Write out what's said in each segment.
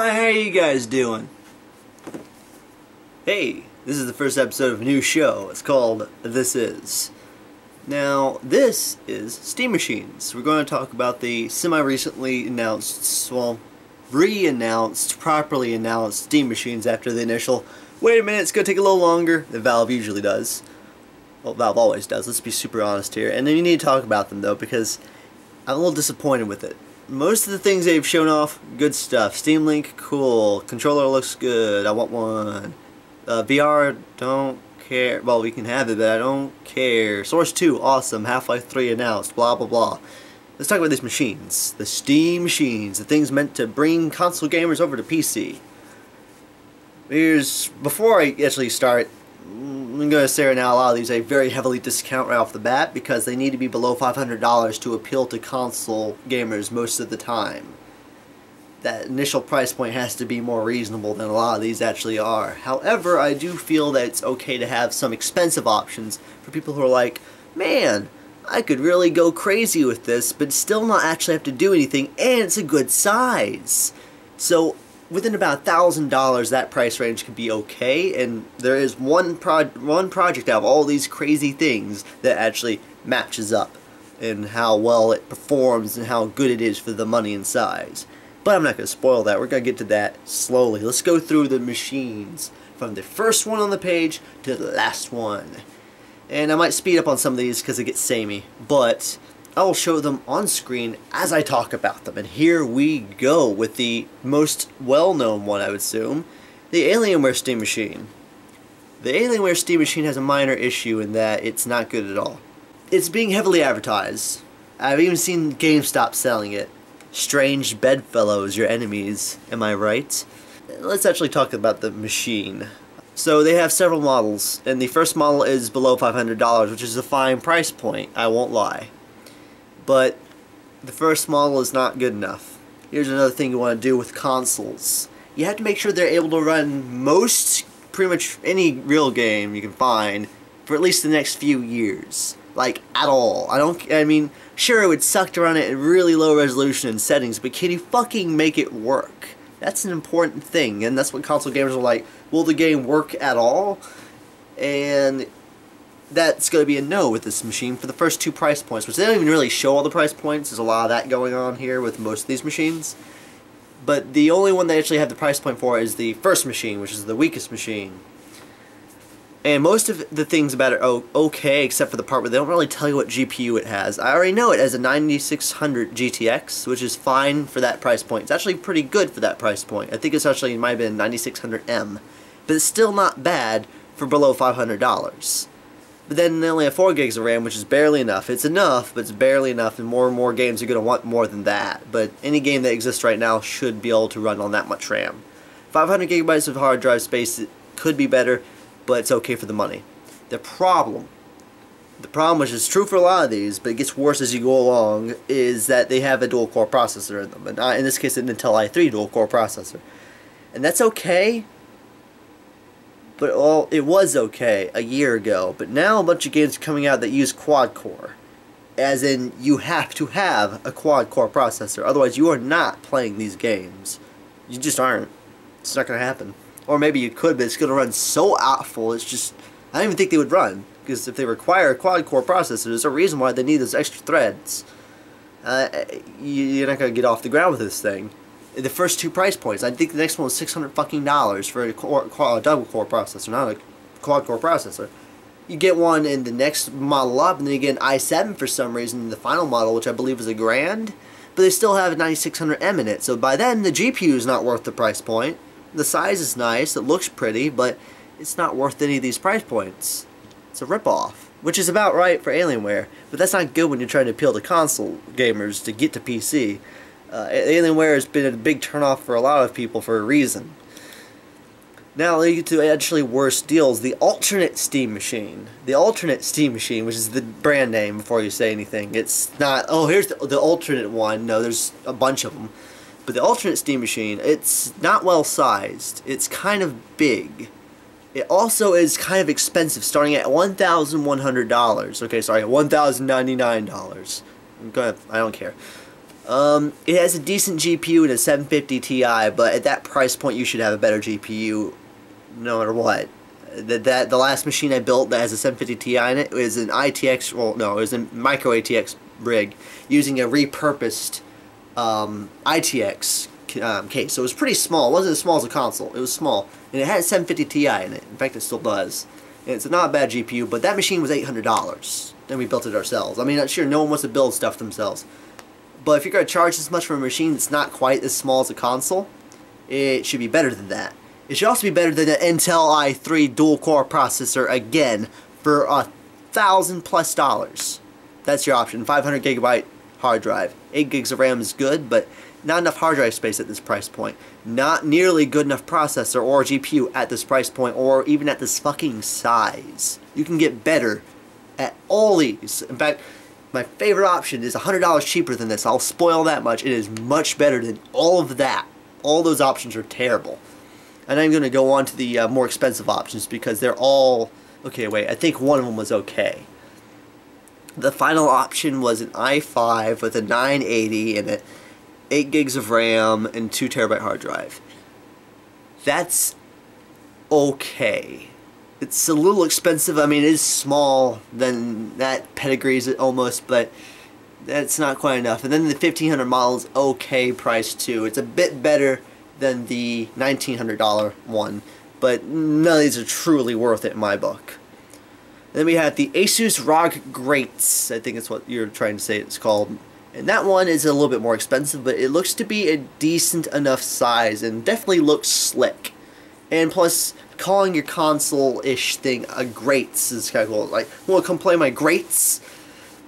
Hi, how you guys doing? Hey, this is the first episode of a new show. It's called This Is. Now, this is Steam Machines. We're going to talk about the semi-recently announced, well, re-announced, properly announced Steam Machines after the initial, wait a minute, it's going to take a little longer than Valve usually does. Well, Valve always does, let's be super honest here. And then you need to talk about them, though, because I'm a little disappointed with it. Most of the things they've shown off, good stuff. Steam Link, cool. Controller looks good, I want one. VR, don't care. Well, we can have it, but I don't care. Source 2, awesome. Half-Life 3 announced, blah blah blah. Let's talk about these machines. The Steam Machines, the things meant to bring console gamers over to PC. Before I actually start, I'm going to say right now a lot of these I very heavily discount right off the bat because they need to be below $500 to appeal to console gamers most of the time. That initial price point has to be more reasonable than a lot of these actually are. However, I do feel that it's okay to have some expensive options for people who are like, man, I could really go crazy with this but still not actually have to do anything, and it's a good size. So within about $1,000 that price range can be okay, and there is one project out of all these crazy things that actually matches up in how well it performs and how good it is for the money and size. But I'm not going to spoil that, we're going to get to that slowly. Let's go through the machines from the first one on the page to the last one. And I might speed up on some of these because it gets samey, but I will show them on screen as I talk about them. And here we go with the most well-known one, I would assume, the Alienware Steam Machine. The Alienware Steam Machine has a minor issue in that it's not good at all. It's being heavily advertised. I've even seen GameStop selling it. Strange bedfellows, your enemies, am I right? Let's actually talk about the machine. So they have several models, and the first model is below $500, which is a fine price point, I won't lie. But the first model is not good enough. Here's another thing you want to do with consoles. You have to make sure they're able to run pretty much any real game you can find for at least the next few years. Like, at all. I mean, sure, it would suck to run it in really low resolution and settings, but can you fucking make it work? That's an important thing, and that's what console gamers are like, will the game work at all? And that's going to be a no with this machine for the first two price points, which they don't even really show all the price points. There's a lot of that going on here with most of these machines. But the only one they actually have the price point for is the first machine, which is the weakest machine. And most of the things about it are okay, except for the part where they don't really tell you what GPU it has. I already know it has a 9600 GTX, which is fine for that price point. It's actually pretty good for that price point. I think it's actually, it might have been 9600M. But it's still not bad for below $500. But then they only have 4 gigs of RAM, which is barely enough. It's enough, but it's barely enough, and more games are going to want more than that. But any game that exists right now should be able to run on that much RAM. 500 gigabytes of hard drive space could be better, but it's okay for the money. The problem, which is true for a lot of these, but it gets worse as you go along, is that they have a dual-core processor in them. And in this case, an Intel i3 dual-core processor. And that's okay, but it was okay a year ago. But now a bunch of games are coming out that use quad-core. As in, you have to have a quad-core processor. Otherwise, you are not playing these games. You just aren't. It's not going to happen. Or maybe you could, but it's going to run so awful, it's just, I don't even think they would run. Because if they require a quad-core processor, there's a reason why they need those extra threads. You're not going to get off the ground with this thing. The first two price points, I think the next one was $600 fucking for a double-core processor, not a quad-core processor. You get one in the next model up, and then you get an i7 for some reason in the final model, which I believe is $1,000. But they still have a 9600M in it, so by then the GPU is not worth the price point. The size is nice, it looks pretty, but it's not worth any of these price points. It's a ripoff, which is about right for Alienware, but that's not good when you're trying to appeal to console gamers to get to PC. Alienware has been a big turnoff for a lot of people for a reason. Now they get to actually worse deals, the alternate Steam Machine. The alternate Steam Machine, which is the brand name before you say anything. It's not, oh, here's the alternate one. No, there's a bunch of them. But the alternate Steam Machine, it's not well sized. It's kind of big. It also is kind of expensive, starting at $1,100. Okay, sorry, $1,099. I don't care. It has a decent GPU and a 750 Ti, but at that price point you should have a better GPU no matter what. The last machine I built that has a 750 Ti in it was an ITX, well no, it was a micro ATX rig using a repurposed ITX case. So it was pretty small. It wasn't as small as a console. It was small. And it had a 750 Ti in it. In fact, it still does. And it's not a bad GPU, but that machine was $800. Then we built it ourselves. I mean, sure, no one wants to build stuff themselves. But if you're going to charge this much for a machine that's not quite as small as a console, it should be better than that. It should also be better than an Intel i3 dual-core processor, again, for $1,000+. That's your option. 500 gigabyte hard drive. 8 gigs of RAM is good, but not enough hard drive space at this price point. Not nearly good enough processor or GPU at this price point, or even at this fucking size. You can get better at all these. In fact, my favorite option is $100 cheaper than this. I'll spoil that much. It is much better than all of that. All those options are terrible. And I'm going to go on to the more expensive options because they're all... Okay, wait, I think one of them was okay. The final option was an i5 with a 980 and a 8 gigs of RAM and 2 terabyte hard drive. That's okay. It's a little expensive. I mean, it is small, then that pedigrees it almost, but that's not quite enough. And then the 1500 model is okay price too. It's a bit better than the $1,900 one, but none of these are truly worth it in my book. Then we have the Asusrog Grates. I think that's what you're trying to say it's called. And that one is a little bit more expensive, but it looks to be a decent enough size and definitely looks slick. And plus, calling your console-ish thing a Grates is kind of cool. Like, well, come play my Grates.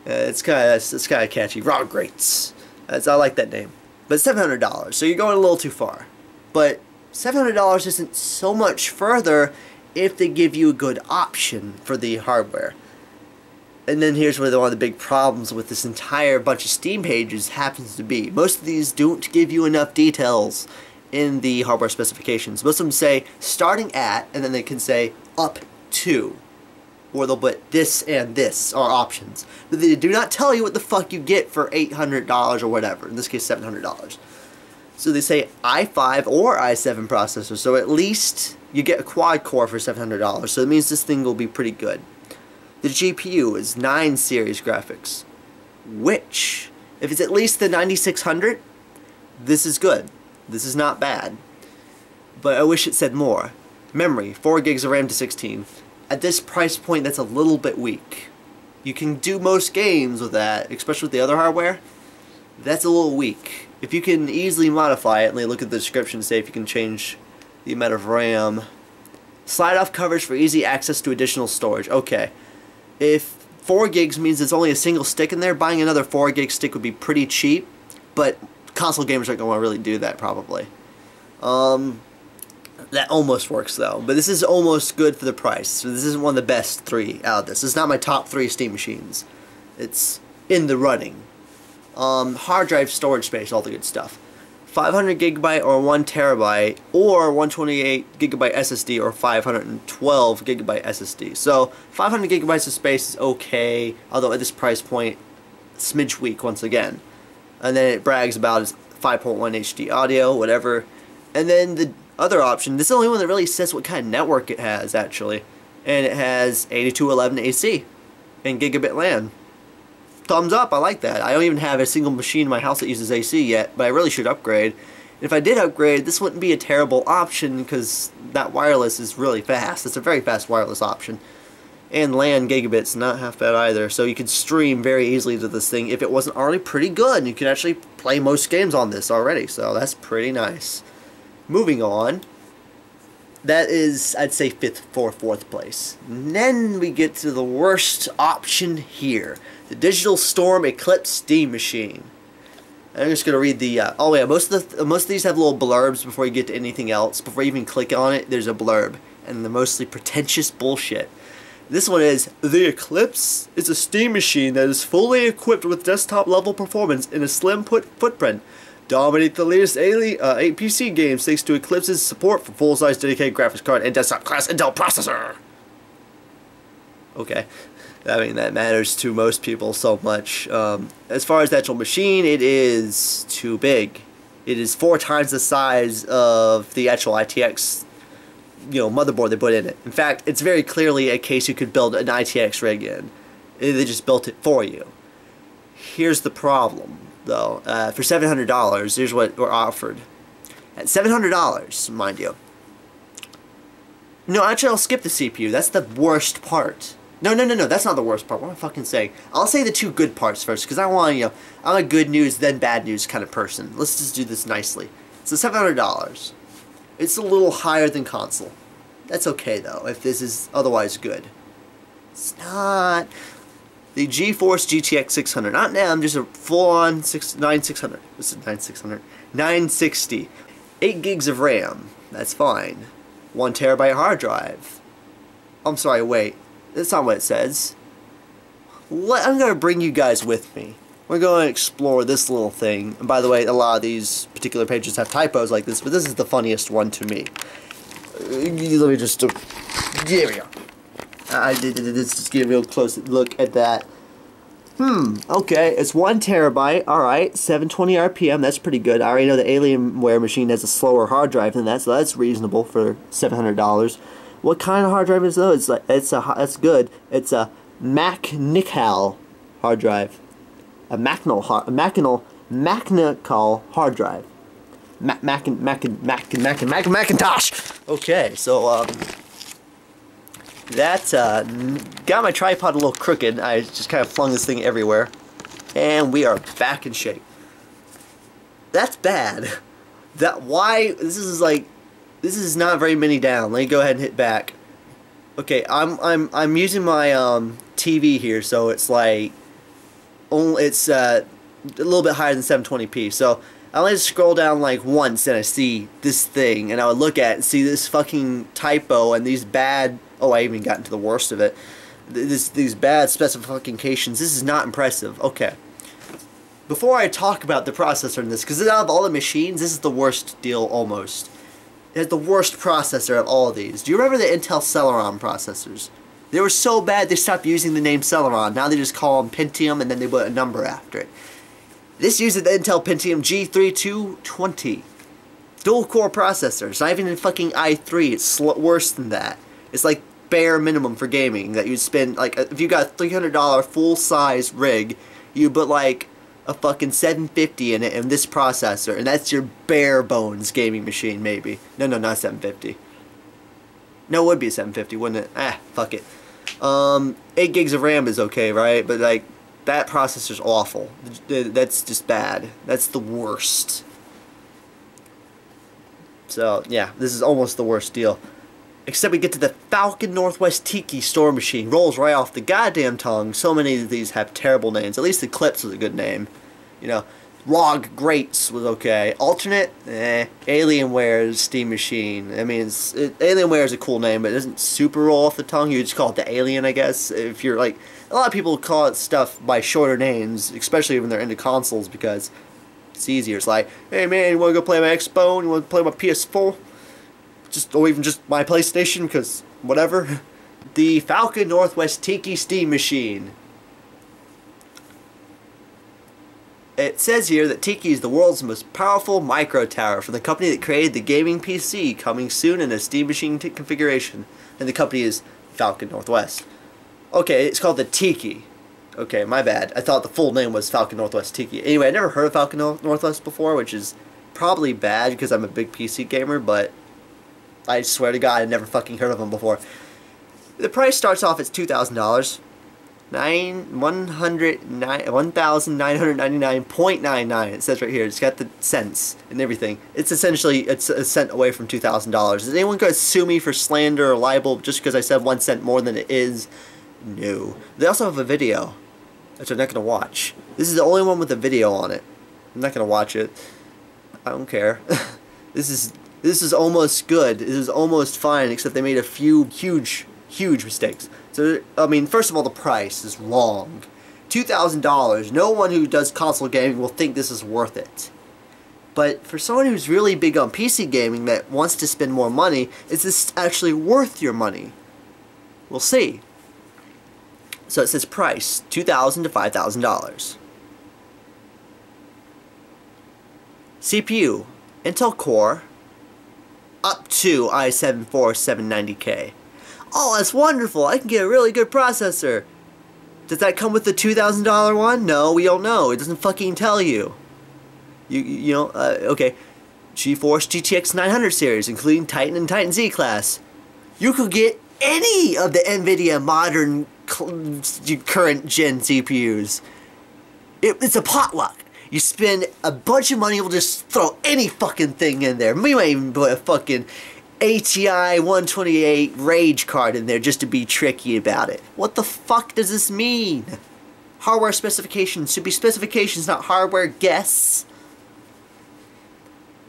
It's kind of catchy. Rog Grates. I like that name. But $700, so you're going a little too far. But $700 isn't so much further if they give you a good option for the hardware. And then here's where one of the big problems with this entire bunch of Steam pages happens to be. Most of these don't give you enough details in the hardware specifications. Most of them say starting at, and then they can say up to, or they'll put this and this are options. But they do not tell you what the fuck you get for $800 or whatever, in this case $700. So they say i5 or i7 processor, so at least you get a quad core for $700, so it means this thing will be pretty good. The GPU is 9 series graphics, which, if it's at least the 9600, this is good. This is not bad. But I wish it said more. Memory, 4 gigs of RAM to 16. At this price point, that's a little bit weak. You can do most games with that, especially with the other hardware. That's a little weak. If you can easily modify it, and look at the description, say if you can change the amount of RAM. Slide off coverage for easy access to additional storage. Okay. If 4 gigs means there's only a single stick in there, buying another 4 gig stick would be pretty cheap, but console gamers aren't going to want to really do that probably. That almost works though, but this is almost good for the price. So this isn't one of the best 3 out of this. This is not my top 3 Steam machines. It's in the running. Hard drive storage space, all the good stuff. 500 gigabyte or 1 terabyte, or 128 gigabyte SSD or 512 gigabyte SSD. So 500 gigabytes of space is okay, although at this price point, smidge weak once again. And then it brags about its 5.1 HD audio, whatever. And then the other option, this is the only one that really says what kind of network it has actually, and it has 8211 AC and gigabit LAN. Thumbs up, I like that. I don't even have a single machine in my house that uses AC yet, but I really should upgrade. And if I did upgrade, this wouldn't be a terrible option because that wireless is really fast. It's a very fast wireless option. And LAN gigabit's not half bad either, so you could stream very easily to this thing if it wasn't already pretty good. You could actually play most games on this already, so that's pretty nice. Moving on, that is, I'd say, 5th or 4th place. And then we get to the worst option here. The Digital Storm Eclipse Steam Machine. I'm just going to read the, oh yeah, most of these have little blurbs before you get to anything else. Before you even click on it, there's a blurb. And they're mostly pretentious bullshit. This one is, the Eclipse is a Steam machine that is fully equipped with desktop level performance in a slim footprint. Dominate the latest PC games thanks to Eclipse's support for full-size dedicated graphics card and desktop class Intel processor. Okay. I mean, that matters to most people so much. As far as the actual machine, it is too big. It is 4 times the size of the actual ITX, motherboard they put in it. In fact, it's very clearly a case you could build an ITX rig in. They just built it for you. Here's the problem, though. For $700, here's what we're offered. At $700, mind you. No, actually, I'll skip the CPU. That's the worst part. No, that's not the worst part. What am I fucking saying? I'll say the 2 good parts first, because I want, I'm a good news, then bad news kind of person. Let's just do this nicely. So $700. It's a little higher than console. That's okay, though, if this is otherwise good. It's not. The GeForce GTX 600. Not now, I'm just a full-on 9600. This is 9600. 960. 8 gigs of RAM. That's fine. 1 terabyte hard drive. I'm sorry, wait. That's not what it says. I'm going to bring you guys with me. We're going to explore this little thing. And by the way, a lot of these particular pages have typos like this, but this is the funniest one to me. Let me just... There we go. Let's just get a real close look at that. Okay, it's 1 terabyte. Alright, 720 RPM. That's pretty good. I already know the Alienware machine has a slower hard drive than that, so that's reasonable for $700. What kind of hard drive is though? That's good. It's a Macnical hard drive. A Macnical hard drive. Macintosh. Okay, so that got my tripod a little crooked. I just kind of flung this thing everywhere, and we are back in shape. That's bad. This is not very many down. Let me go ahead and hit back. Okay, I'm using my TV here, so it's like it's a little bit higher than 720p. So I only scroll down like once and I see this thing, and I would look at it and see this fucking typo and these bad. Oh, I even got into the worst of it. These bad specifications. This is not impressive. Okay. Before I talk about the processor in this, because out of all the machines, this is the worst deal almost. It has the worst processor of all of these. Do you remember the Intel Celeron processors? They were so bad they stopped using the name Celeron. Now they just call them Pentium and then they put a number after it. This uses the Intel Pentium G3220. Dual core processor. It's not even in fucking i3. It's worse than that. It's like bare minimum for gaming that you'd spend, like, if you got a $300 full size rig, you put like a fucking $750 in it and this processor, and that's your bare bones gaming machine, maybe. No, not $750. No, it would be $750, wouldn't it? Fuck it. 8 gigs of RAM is okay, right? But like, that processor's awful. That's just bad. That's the worst. So yeah, this is almost the worst deal. Except we get to the Falcon Northwest Tiki store machine. Rolls right off the goddamn tongue. So many of these have terrible names. At least Eclipse was a good name. ROG Greats was okay. Alternate, Alienware's Steam Machine. I mean, Alienware is a cool name, but it doesn't super roll off the tongue. You just call it the Alien, I guess. If you're like, a lot of people call it stuff by shorter names, especially when they're into consoles, because it's easier. It's like, hey man, you want to go play my Xbox? You want to play my PS4? Or even just my PlayStation, because whatever. The Falcon Northwest Tiki Steam Machine. It says here that Tiki is the world's most powerful micro tower from the company that created the gaming PC, coming soon in a Steam Machine configuration. And the company is Falcon Northwest. Okay, it's called the Tiki. Okay, my bad. I thought the full name was Falcon Northwest Tiki. Anyway, I never heard of Falcon Northwest before, which is probably bad because I'm a big PC gamer, but I swear to God, I never fucking heard of them before. The price starts off at $2,000. $1,999.99. It says right here. It's got the cents and everything. It's essentially a cent away from $2,000. Is anyone going to sue me for slander or libel just because I said 1 cent more than it is? No. They also have a video, which I'm not going to watch. This is the only one with a video on it. I'm not going to watch it. I don't care. This is almost good. This is almost fine, except they made a few huge mistakes. So, I mean, first of all, the price is wrong. $2,000. No one who does console gaming will think this is worth it. But for someone who's really big on PC gaming that wants to spend more money, is this actually worth your money? We'll see. So it says price, $2,000 to $5,000. CPU, Intel Core, up to i7-4790K. Oh, that's wonderful! I can get a really good processor. Does that come with the $2,000 one? No, we don't know. It doesn't fucking tell you. You know, okay. GeForce GTX 900 series, including Titan and Titan Z class. You could get any of the NVIDIA modern current gen CPUs. It's a potluck. You spend a bunch of money, we'll just throw any fucking thing in there. We might even put a fucking ATI 128 Rage card in there just to be tricky about it. What the fuck does this mean? Hardware specifications should be specifications, not hardware guess.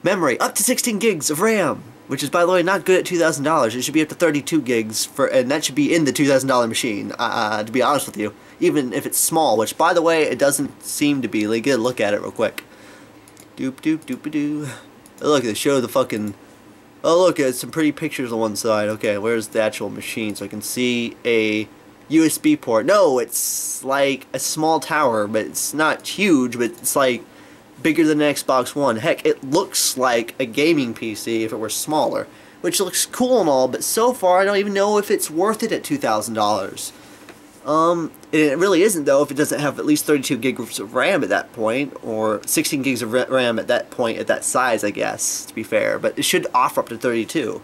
Memory, up to 16 gigs of RAM, which is, by the way, not good at $2,000. It should be up to 32 gigs, and that should be in the $2,000 machine, to be honest with you. Even if it's small, which, by the way, it doesn't seem to be. Like, get a look at it real quick. Doop doop doop doo. Oh, look, they show the fucking... Oh, look, it's some pretty pictures on one side. Okay, where's the actual machine? So I can see a USB port. No, it's like a small tower, but it's not huge, but it's like bigger than an Xbox One. Heck, it looks like a gaming PC if it were smaller, which looks cool and all, but so far I don't even know if it's worth it at $2,000. It really isn't, though, if it doesn't have at least 32 gigs of RAM at that point, or 16 gigs of RAM at that point, at that size, I guess, to be fair, but it should offer up to 32.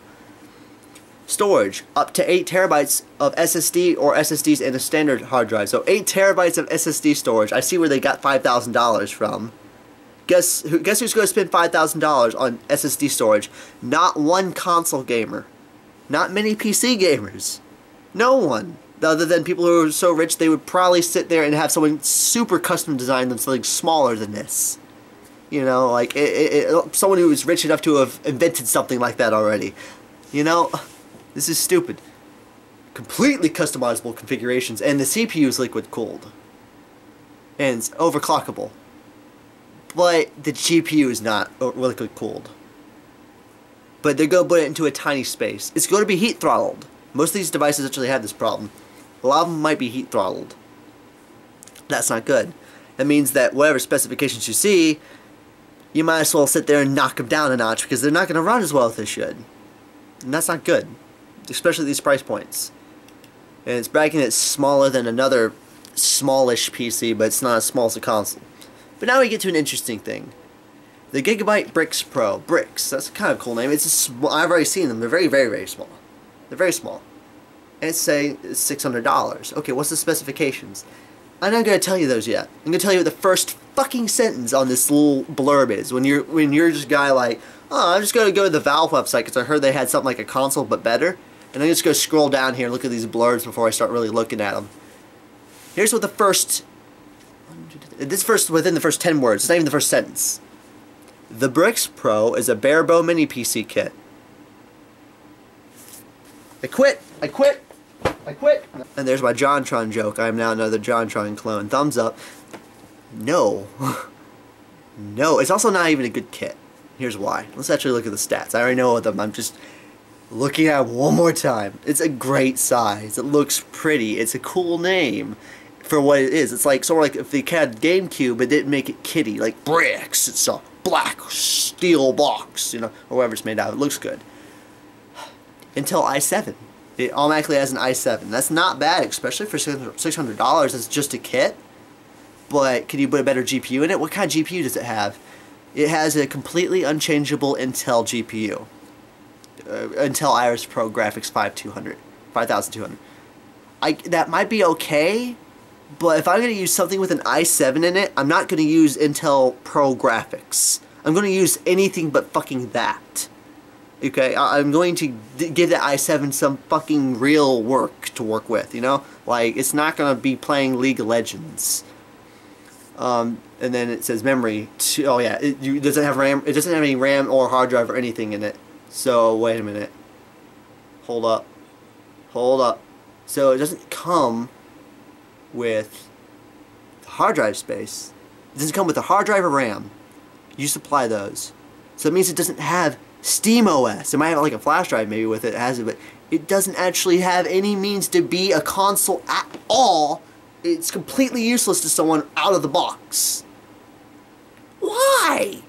Storage, up to 8 terabytes of SSD or SSDs in a standard hard drive. So 8 terabytes of SSD storage. I see where they got $5,000 from. Guess who's going to spend $5,000 on SSD storage? Not one console gamer. Not many PC gamers. No one. Other than people who are so rich they would probably sit there and have someone super custom design them something smaller than this. You know, like someone who is rich enough to have invented something like that already. You know, this is stupid. Completely customizable configurations, and the CPU is liquid cooled. And it's overclockable. But the GPU is not liquid cooled. But they're going to put it into a tiny space. It's going to be heat throttled. Most of these devices actually have this problem. A lot of them might be heat throttled. That's not good. That means that whatever specifications you see, you might as well sit there and knock them down a notch because they're not going to run as well as they should. And that's not good. Especially at these price points. And it's bragging it's smaller than another smallish PC, but it's not as small as a console. But now we get to an interesting thing. The Gigabyte Bricks Pro. Bricks. That's a kind of cool name. It's I've already seen them. They're very, very, very small. They're very small. And it's saying it's $600. Okay, what's the specifications? I'm not going to tell you those yet. I'm going to tell you what the first fucking sentence on this little blurb is. When you're just a guy like, oh, I'm just going to go to the Valve website because I heard they had something like a console but better. And I'm just going to scroll down here and look at these blurbs before I start really looking at them. Here's what the first... within the first 10 words. It's not even the first sentence. The Bricks Pro is a bare-bone mini PC kit. I quit! I quit! I quit! And there's my JonTron joke. I am now another JonTron clone. Thumbs up. No. No, it's also not even a good kit. Here's why. Let's actually look at the stats. I already know them. I'm just looking at it one more time. It's a great size. It looks pretty. It's a cool name for what it is. It's like sort of like if they had GameCube but didn't make it kitty. Like Bricks. It's a black steel box, you know, or whatever it's made out of. It looks good. Intel i7. It automatically has an i7. That's not bad, especially for $600. It's just a kit. But can you put a better GPU in it? What kind of GPU does it have? It has a completely unchangeable Intel GPU. Intel Iris Pro Graphics 5200. That might be okay, but if I'm going to use something with an i7 in it, I'm not going to use Intel Pro Graphics. I'm going to use anything but fucking that. Okay, I'm going to give the i7 some fucking real work to work with, you know? Like, it's not going to be playing League of Legends. And then it says memory. Oh yeah, it doesn't have RAM. It doesn't have any RAM or hard drive or anything in it. So, wait a minute. Hold up. Hold up. So, it doesn't come with the hard drive space. It doesn't come with the hard drive or RAM. You supply those. So, it means it doesn't have SteamOS. It might have like a flash drive maybe with it, has it, but it doesn't actually have any means to be a console at all it's completely useless to someone out of the box. Why?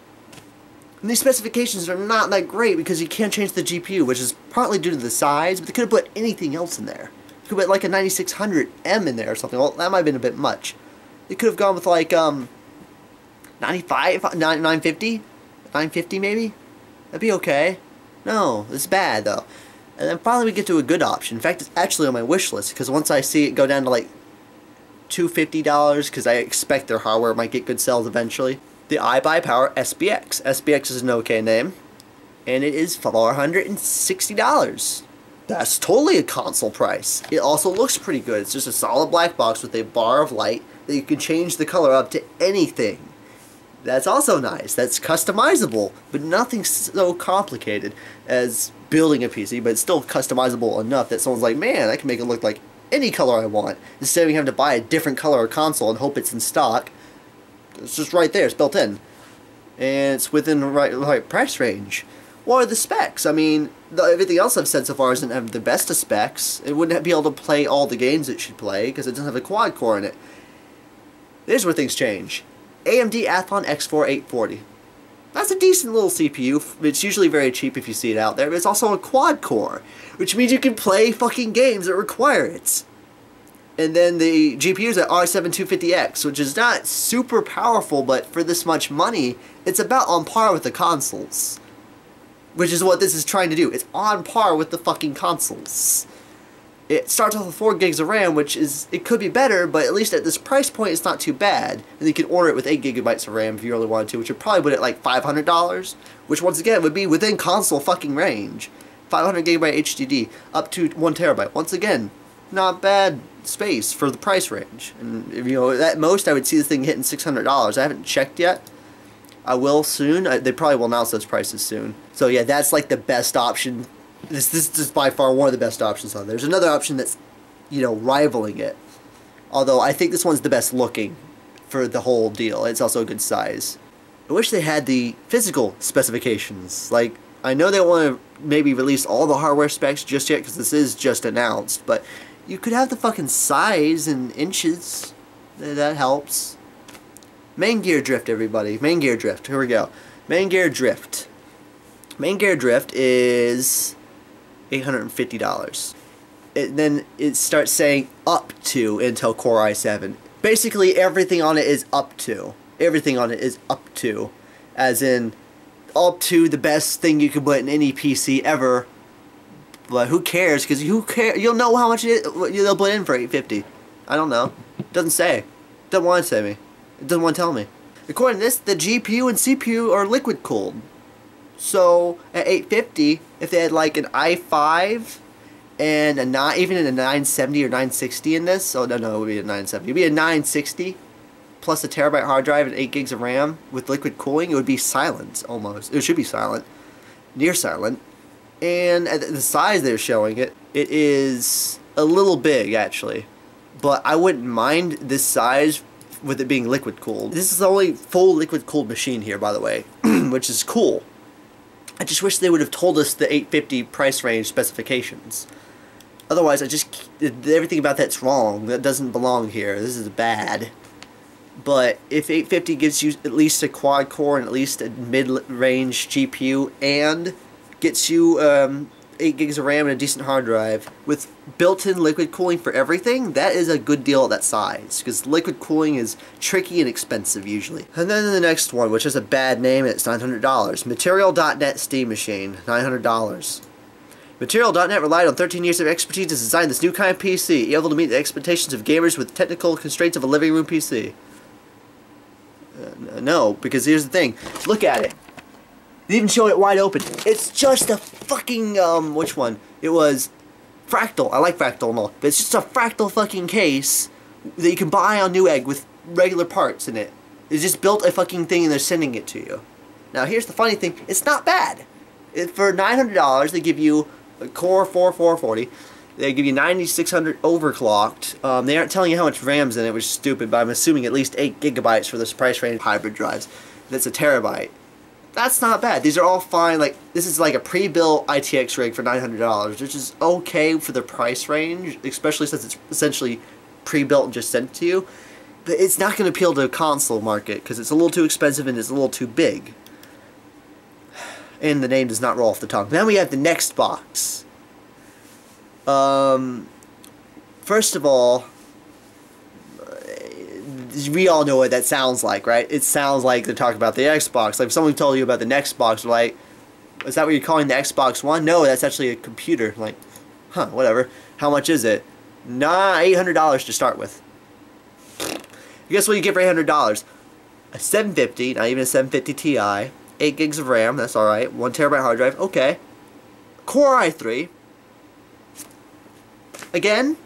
And these specifications are not that great because you can't change the GPU, which is partly due to the size, but they could have put anything else in there. You could put like a 9600M in there or something. Well, that might have been a bit much. They could have gone with like 950 maybe? That'd be okay. No, it's bad though. And then finally we get to a good option. In fact, it's actually on my wish list because once I see it go down to like $250, because I expect their hardware might get good sales eventually, the iBuyPower SBX. SBX is an okay name, and it is $460. That's totally a console price. It also looks pretty good. It's just a solid black box with a bar of light that you can change the color up to anything. That's also nice. That's customizable, but nothing so complicated as building a PC, but it's still customizable enough that someone's like, man, I can make it look like any color I want, instead of having to buy a different color console and hope it's in stock. It's just right there, it's built in. And it's within the right price range. What are the specs? I mean, everything else I've said so far doesn't have the best of specs. It wouldn't be able to play all the games it should play, because it doesn't have a quad core in it. Here's where things change. AMD Athlon X4 840. That's a decent little CPU. It's usually very cheap if you see it out there, but it's also a quad core, which means you can play fucking games that require it. And then the GPU is at i7 250X, which is not super powerful, but for this much money, it's about on par with the consoles. Which is what this is trying to do. It's on par with the fucking consoles. It starts off with 4 gigs of RAM, which is, it could be better, but at least at this price point, it's not too bad. And you can order it with 8 gigabytes of RAM if you really wanted to, which would probably put it at like $500, which once again would be within console fucking range. 500 gigabyte HDD, up to 1 terabyte. Once again, not bad space for the price range. And you know, at most I would see this thing hitting $600. I haven't checked yet. I will soon. They probably will announce those prices soon. So yeah, that's like the best option. This is by far one of the best options on there. There's another option that's, you know, rivaling it. Although I think this one's the best looking for the whole deal. It's also a good size. I wish they had the physical specifications. Like, I know they want to maybe release all the hardware specs just yet because this is just announced, but you could have the fucking size in inches. That helps. Maingear Drift, everybody. Maingear Drift. Here we go. Maingear Drift. Maingear Drift is $850. Then it starts saying up to Intel Core i7. Basically, everything on it is up to. Everything on it is up to. As in, up to the best thing you can put in any PC ever. But who cares? Because you'll know how much they'll put in for $850. I don't know. Doesn't say. Doesn't want to say me. It doesn't want to tell me. According to this, the GPU and CPU are liquid cooled. So at $850, if they had like an i5 and even a 970 or 960 in this, oh no, it would be a 970. It would be a 960 plus a terabyte hard drive and 8 gigs of RAM with liquid cooling. It would be silent almost. It should be silent, near silent. And at the size they're showing it, it is a little big actually. But I wouldn't mind this size with it being liquid cooled. This is the only full liquid cooled machine here, by the way, which is cool. I just wish they would have told us the $850 price range specifications. Otherwise, everything about that's wrong. That doesn't belong here. This is bad. But if $850 gives you at least a quad core and at least a mid-range GPU and gets you 8 gigs of RAM and a decent hard drive with built-in liquid cooling for everything, that is a good deal at that size, because liquid cooling is tricky and expensive usually. And then the next one, which is a bad name, it's $900. Materialnet Steam Machine, $900. Material.net relied on 13 years of expertise to design this new kind of PC, able to meet the expectations of gamers with technical constraints of a living room PC. No, because here's the thing. Look at it. They even show it wide open. It's just a fucking, which one? It was Fractal. I like Fractal and all. But it's just a Fractal fucking case that you can buy on Newegg with regular parts in it. It's just built a fucking thing and they're sending it to you. Now here's the funny thing. It's not bad. For $900, they give you a Core 4440. They give you 9600 overclocked. They aren't telling you how much RAM's in it, which is stupid, but I'm assuming at least 8 gigabytes for this price range hybrid drives. That's a terabyte. That's not bad. These are all fine. Like, this is like a pre-built ITX rig for $900, which is okay for the price range, especially since it's essentially pre-built and just sent to you. But it's not going to appeal to the console market because it's a little too expensive and it's a little too big. And the name does not roll off the tongue. Then we have the next box. First of all, we all know what that sounds like, right? It sounds like they're talking about the Xbox. Like if someone told you about the next box, like, is that what you're calling the Xbox One? No, that's actually a computer. Like, huh, whatever. How much is it? Nah, $800 to start with. Guess what you get for $800? A 750, not even a 750 Ti, 8 gigs of RAM, that's alright, 1 terabyte hard drive, okay. Core i3. Again,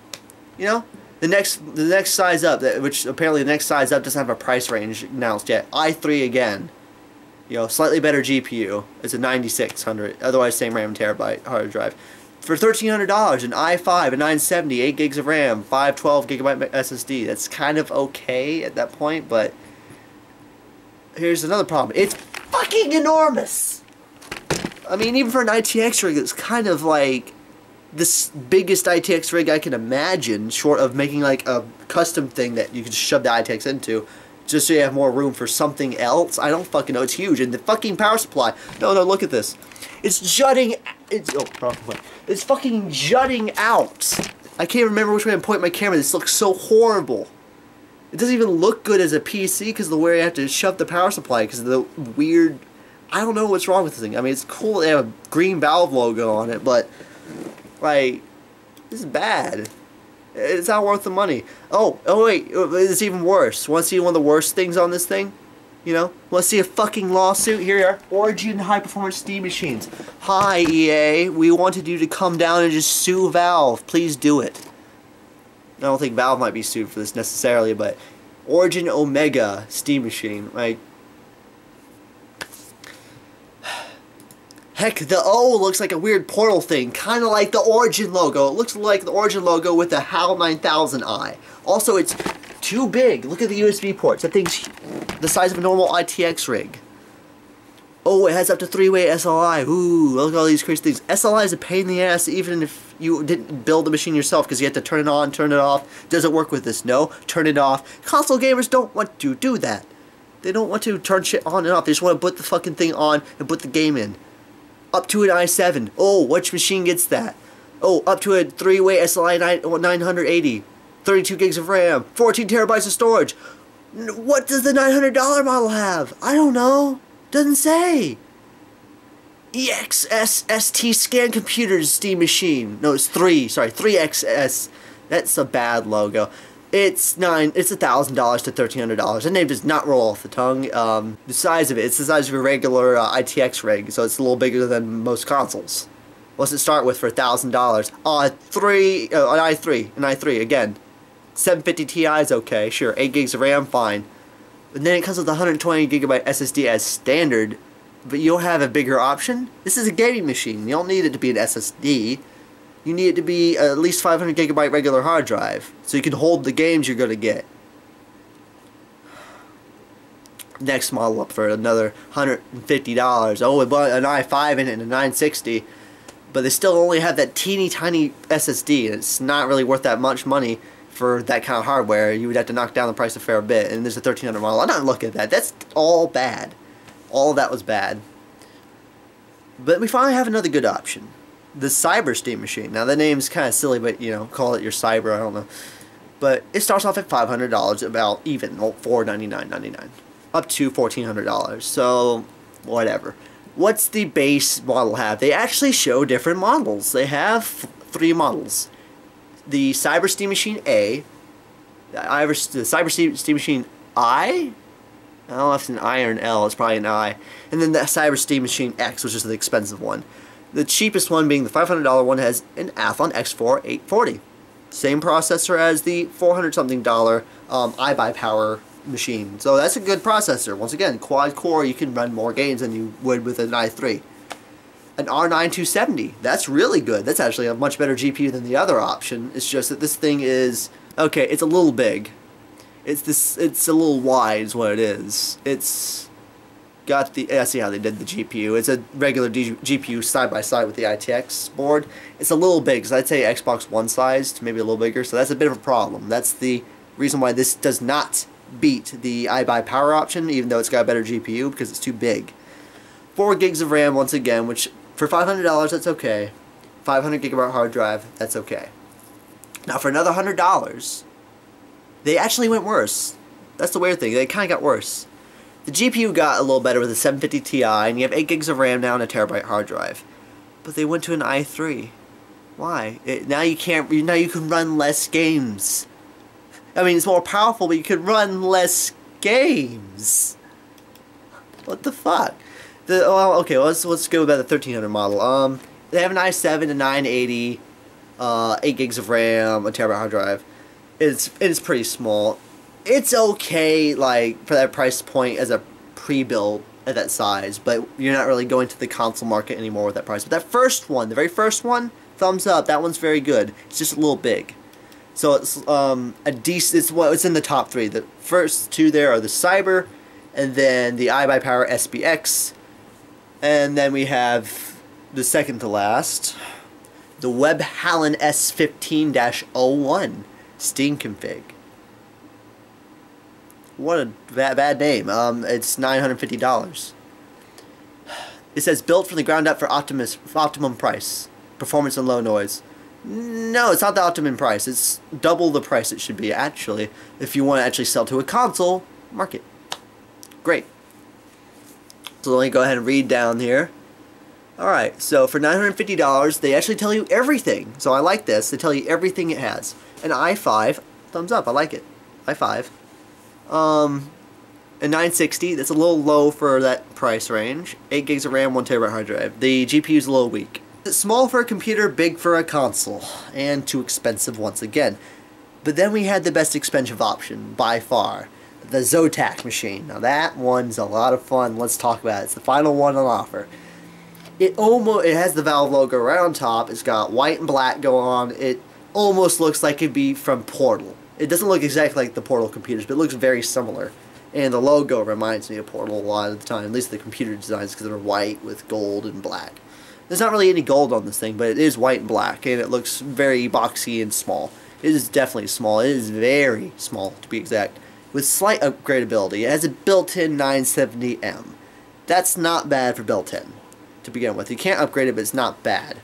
you know, the next size up, which apparently the next size up doesn't have a price range announced yet. i3 again. You know, slightly better GPU. It's a 9600, otherwise same RAM terabyte hard drive. For $1,300, an i5, a 970, 8 gigs of RAM, 512 gigabyte SSD. That's kind of okay at that point, but here's another problem. It's fucking enormous! I mean, even for an ITX rig, it's kind of like this biggest ITX rig I can imagine, short of making like a custom thing that you can shove the ITX into, just so you have more room for something else. I don't fucking know. It's huge. And the fucking power supply. No, look at this. It's jutting. It's fucking jutting out. I can't remember which way I'm pointing my camera. This looks so horrible. It doesn't even look good as a PC because of the way I have to shove the power supply because of the weird. I don't know what's wrong with this thing. I mean, it's cool they have a green valve logo on it, but like, this is bad. It's not worth the money. Oh wait, it's even worse. Want to see one of the worst things on this thing? You know? Want to see a fucking lawsuit? Here you are. Origin High Performance Steam Machines. Hi, EA. We wanted you to come down and just sue Valve. Please do it. I don't think Valve might be sued for this necessarily, but Origin Omega Steam Machine. Like, heck, the O looks like a weird portal thing, kind of like the Origin logo. It looks like the Origin logo with the HAL 9000i. Also, it's too big. Look at the USB ports. That thing's the size of a normal ITX rig. Oh, it has up to 3-way SLI. Ooh, look at all these crazy things. SLI is a pain in the ass even if you didn't build the machine yourself because you have to turn it on, turn it off. Does it work with this? No. Turn it off. Console gamers don't want to do that. They don't want to turn shit on and off. They just want to put the fucking thing on and put the game in. Up to an i7. Oh, which machine gets that? Oh, up to a 3-way SLI 980. 32 gigs of RAM. 14 terabytes of storage. What does the $900 model have? I don't know. Doesn't say. EXSST Scan Computers Steam Machine. No, it's 3. Sorry, 3XS. That's a bad logo. It's $1,000 to $1,300. The name does not roll off the tongue. The size of it, it's the size of a regular ITX rig, so it's a little bigger than most consoles. What's it start with for $1,000? An i3 again. 750 Ti is okay, sure. 8 gigs of RAM, fine. And then it comes with 120 gigabyte SSD as standard, but you don't have a bigger option. This is a gaming machine. You don't need it to be an SSD. You need it to be at least 500 gigabyte regular hard drive, so you can hold the games you're going to get. Next model up for another $150. Oh, it bought an i5 in it and a 960, but they still only have that teeny tiny SSD, and it's not really worth that much money for that kind of hardware. You would have to knock down the price a fair bit, and there's a 1300 model. I'm not looking at that. That's all bad. All of that was bad. But we finally have another good option. The Cyberstate machine. Now the name's kind of silly, but you know, call it your Cyber, I don't know. But it starts off at $500, about even, well, $499.99, up to $1,400. So whatever. What's the base model have? They actually show different models. They have 3 models. The Cyberstate Machine A, the Cyberstate Machine I don't know if it's an I or an L, it's probably an I, and then the Cyberstate Machine X, which is the expensive one. The cheapest one being the $500 one has an Athlon X4 840. Same processor as the $400-something iBuyPower machine. So that's a good processor. Once again, quad core, you can run more games than you would with an i3. An R9 270. That's really good. That's actually a much better GPU than the other option. It's just that this thing is, okay, it's a little big. It's a little wide is what it is. It's Got the, see how they did the GPU. It's a regular GPU side by side with the ITX board. It's a little big, so I'd say Xbox One sized, maybe a little bigger, so that's a bit of a problem. That's the reason why this does not beat the iBuyPower option, even though it's got a better GPU, because it's too big. 4 gigs of RAM once again, which for $500 that's okay. 500 gigabyte hard drive, that's okay. Now for another $100, they actually went worse. That's the weird thing, they kind of got worse. The GPU got a little better with a 750 Ti, and you have 8 gigs of RAM now and a terabyte hard drive. But they went to an i3. Why? Now you can't. Now you can run less games. I mean, it's more powerful, but you can run less games. What the fuck? Okay, let's go about the 1300 model. They have an i7, a 980, 8 gigs of RAM, a terabyte hard drive. It's pretty small. It's okay, like, for that price point as a pre-built at that size, but you're not really going to the console market anymore with that price. But that first one, the very first one, thumbs up. That one's very good. It's just a little big. So it's a decent. It's in the top 3. The first 2 there are the Cyber, and then the iBuyPower SBX, and then we have the second to last, the Webhallen S15-01 Steam config. What a bad name. It's $950. It says built from the ground up for optimum price, performance and low noise. No, it's not the optimum price. It's double the price it should be, actually, if you want to actually sell to a console market. Great. So let me go ahead and read down here. Alright, so for $950, they actually tell you everything. So I like this. They tell you everything it has. An i5, thumbs up, I like it. i5. A 960, that's a little low for that price range. 8 gigs of RAM, 1 terabyte hard drive. The GPU's a little weak. It's small for a computer, big for a console, and too expensive once again. But then we had the best expensive option, by far. The Zotac machine. Now that one's a lot of fun. Let's talk about it. It's the final one on offer. It has the Valve logo right on top. It's got white and black going on. It almost looks like it'd be from Portal. It doesn't look exactly like the Portal computers, but it looks very similar. And the logo reminds me of Portal a lot of the time, at least the computer designs, because they're white with gold and black. There's not really any gold on this thing, but it is white and black, and it looks very boxy and small. It is definitely small. It is very small, to be exact, with slight upgradability. It has a built-in 970M. That's not bad for built-in, to begin with. You can't upgrade it, but it's not bad.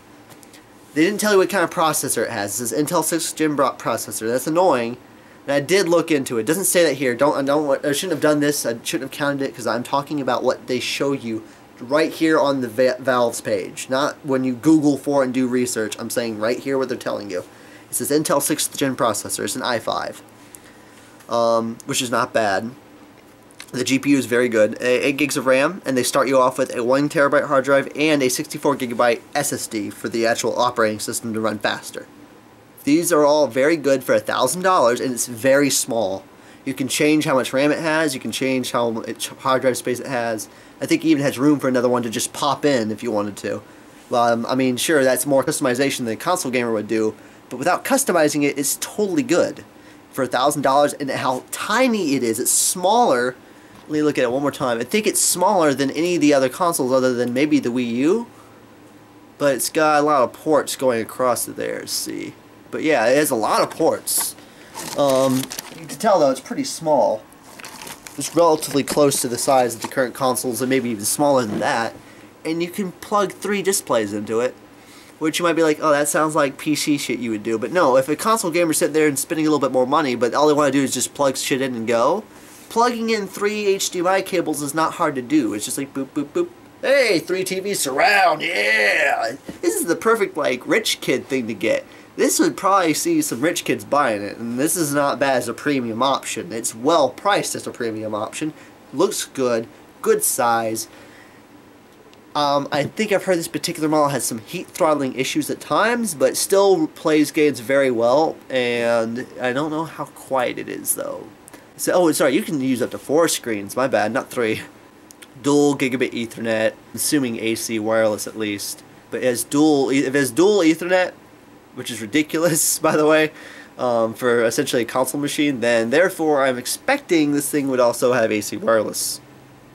They didn't tell you what kind of processor it has. It says Intel 6th Gen processor. That's annoying. And I did look into it. It doesn't say that here. I shouldn't have done this. I shouldn't have counted it because I'm talking about what they show you right here on the Valve's page. Not when you Google for it and do research. I'm saying right here what they're telling you. It says Intel 6th Gen processor. It's an i5, which is not bad. The GPU is very good. 8 gigs of RAM, and they start you off with a 1 terabyte hard drive and a 64 gigabyte SSD for the actual operating system to run faster. These are all very good for $1,000, and it's very small. You can change how much RAM it has. You can change how much hard drive space it has. I think it even has room for another one to just pop in if you wanted to. Well, I mean, sure, that's more customization than a console gamer would do, but without customizing it, it's totally good for $1,000. And how tiny it is. It's smaller. Let me look at it one more time. I think it's smaller than any of the other consoles other than maybe the Wii U. But it's got a lot of ports going across it there, see. But yeah, it has a lot of ports. You can tell though it's pretty small. It's relatively close to the size of the current consoles, and maybe even smaller than that. And you can plug 3 displays into it, which you might be like, oh, that sounds like PC shit you would do. But no, if a console gamer sitting there and spending a little bit more money, but all they want to do is just plug shit in and go, plugging in 3 HDMI cables is not hard to do. It's just like boop, boop, boop. Hey, 3 TV surround, yeah! This is the perfect, like, rich kid thing to get. This would probably see some rich kids buying it, and this is not bad as a premium option. It's well priced as a premium option. Looks good, good size. I think I've heard this particular model has some heat throttling issues at times, but still plays games very well, and I don't know how quiet it is, though. So, oh, sorry, you can use up to 4 screens, my bad, not 3. Dual Gigabit Ethernet, assuming AC wireless at least. But if it has dual Ethernet, which is ridiculous, by the way, for essentially a console machine, then therefore I'm expecting this thing would also have AC wireless.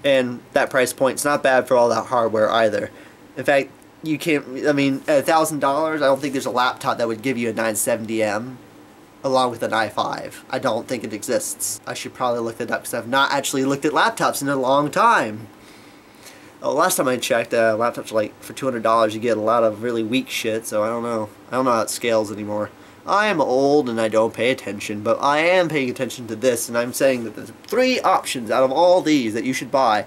And that price point's not bad for all that hardware either. In fact, you can't, I mean, at $1,000, I don't think there's a laptop that would give you a 970M along with an i5. I don't think it exists. I should probably look that up because I've not actually looked at laptops in a long time. Oh, last time I checked, laptops are like, for $200 you get a lot of really weak shit, so I don't know. I don't know how it scales anymore. I am old and I don't pay attention, but I am paying attention to this, and I'm saying that there's 3 options out of all these that you should buy.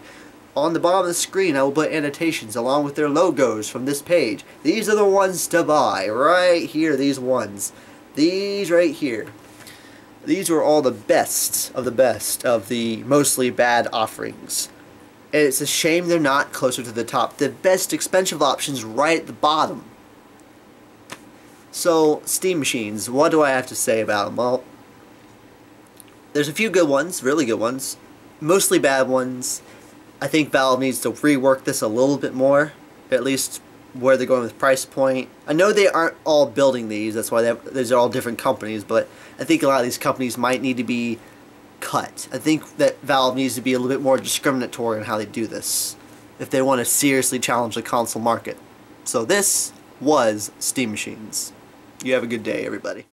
On the bottom of the screen, I will put annotations along with their logos from this page. These are the ones to buy, right here, these ones. These right here. These were all the best of the mostly bad offerings. And it's a shame they're not closer to the top. The best expensive options right at the bottom. So, Steam machines, what do I have to say about them? Well, there's a few good ones, really good ones. Mostly bad ones. I think Valve needs to rework this a little bit more, at least where they're going with price point. I know they aren't all building these, that's why these are all different companies, but I think a lot of these companies might need to be cut. I think that Valve needs to be a little bit more discriminatory on how they do this, if they want to seriously challenge the console market. So this was Steam Machines. You have a good day, everybody.